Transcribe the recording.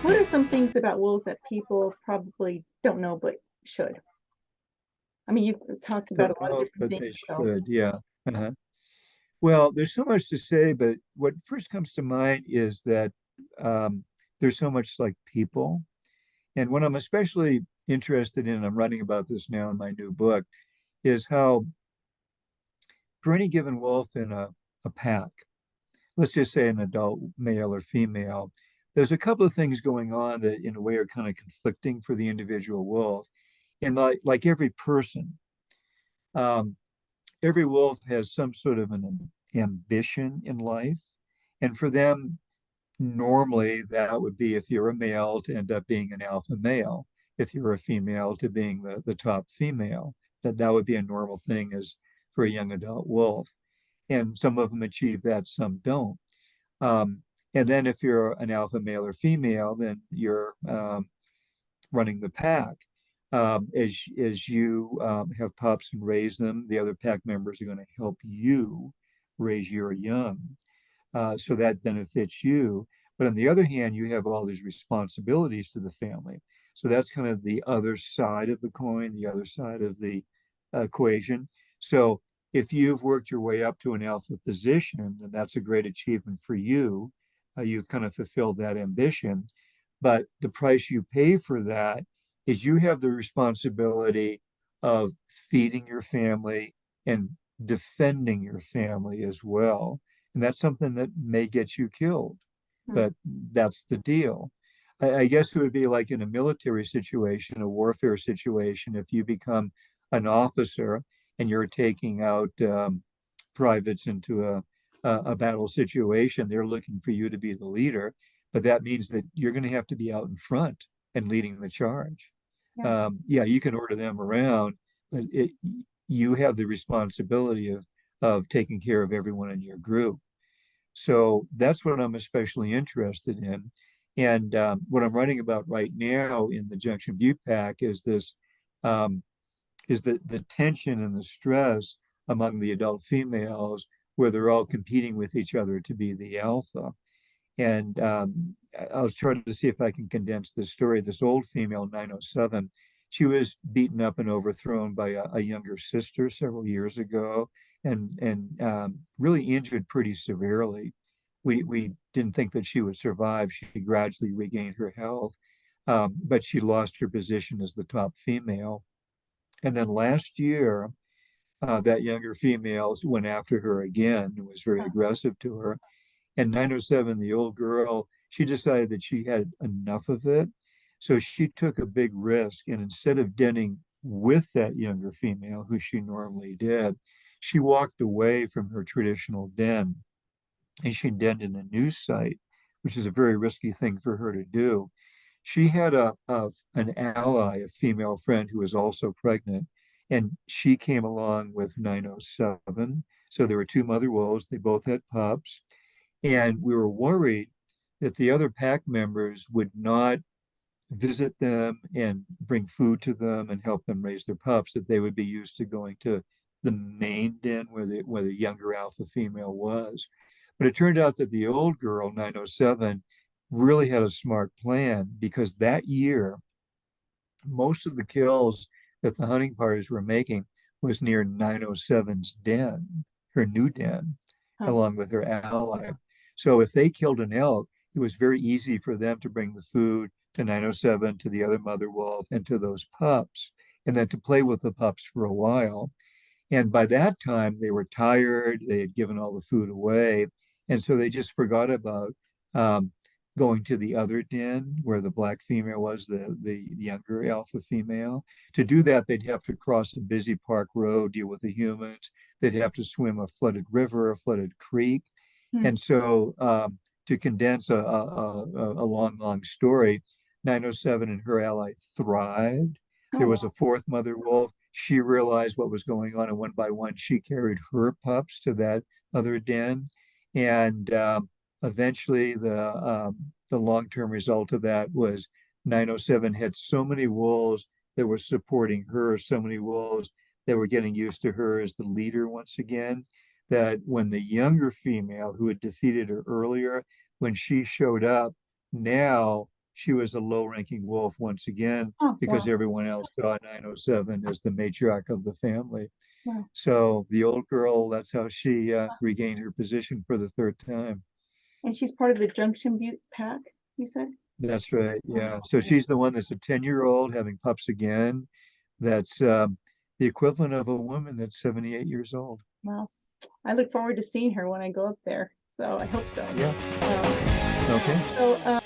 what are some things about wolves that people probably don't know but should? I mean, you've talked about Don't a lot of know, different but things, they so should. Yeah. Uh-huh. Well, there's so much to say, but what first comes to mind is that there's so much like people. And what I'm especially interested in, I'm writing about this now in my new book, is how for any given wolf in a pack, let's just say an adult male or female, there's a couple of things going on that in a way are kind of conflicting for the individual wolf. And like every person, um, every wolf has some sort of an ambition in life. And for them, normally that would be if you're a male to end up being an alpha male, if you're a female to being the top female, that would be a normal thing as for a young adult wolf. And some of them achieve that, some don't. And then if you're an alpha male or female, then you're running the pack. As you have pups and raise them, the other pack members are going to help you raise your young. So that benefits you. But on the other hand, you have all these responsibilities to the family. So that's kind of the other side of the coin, the other side of the equation. So if you've worked your way up to an alpha position, then that's a great achievement for you. You've kind of fulfilled that ambition. But the price you pay for that is you have the responsibility of feeding your family and defending your family as well. And that's something that may get you killed, hmm. but that's the deal. I guess it would be like in a military situation, a warfare situation, if you become an officer and you're taking out privates into a battle situation, they're looking for you to be the leader, but that means that you're going to have to be out in front and leading the charge. Yeah. Yeah, you can order them around, but you have the responsibility of taking care of everyone in your group. So that's what I'm especially interested in. And what I'm writing about right now in the Junction Butte Pack is this um, is the tension and the stress among the adult females where they're all competing with each other to be the alpha. And I'll try to see if I can condense this story. This old female, 907, she was beaten up and overthrown by a younger sister several years ago and really injured pretty severely. We didn't think that she would survive. She gradually regained her health, but she lost her position as the top female. And then last year, that younger female went after her again and was very aggressive to her. And 907, the old girl, she decided that she had enough of it. So she took a big risk. And instead of denning with that younger female, who she normally did, she walked away from her traditional den and she denned in a new site, which is a very risky thing for her to do. She had an ally, a female friend who was also pregnant, and she came along with 907. So there were two mother wolves. They both had pups. And we were worried that the other pack members would not visit them and bring food to them and help them raise their pups, that they would be used to going to the main den where the younger alpha female was. But it turned out that the old girl, 907, really had a smart plan because that year, most of the kills that the hunting parties were making was near 907's den, her new den, Huh. along with her ally. So if they killed an elk, it was very easy for them to bring the food to 907, to the other mother wolf, and to those pups, and then to play with the pups for a while. And by that time, they were tired. They had given all the food away. And so they just forgot about um, going to the other den where the black female was, the younger alpha female. To do that, they'd have to cross a busy park road, deal with the humans. They'd have to swim a flooded river, a flooded creek. Hmm. And so to condense a long, long story, 907 and her ally thrived. Oh, There was a wow. fourth mother wolf. She realized what was going on, and one by one, she carried her pups to that other den. And eventually, the long-term result of that was 907 had so many wolves that were supporting her, so many wolves that were getting used to her as the leader once again, that when the younger female who had defeated her earlier, when she showed up, now she was a low-ranking wolf once again Oh, because wow, everyone else saw 907 as the matriarch of the family. wow. So the old girl, that's how she regained her position for the third time. And she's part of the Junction Butte pack, you said? That's right. Wow. Yeah. So she's the one that's a 10-year-old having pups again. That's the equivalent of a woman that's 78 years old. Wow. I look forward to seeing her when I go up there. So I hope so. Yeah. Um, Okay. so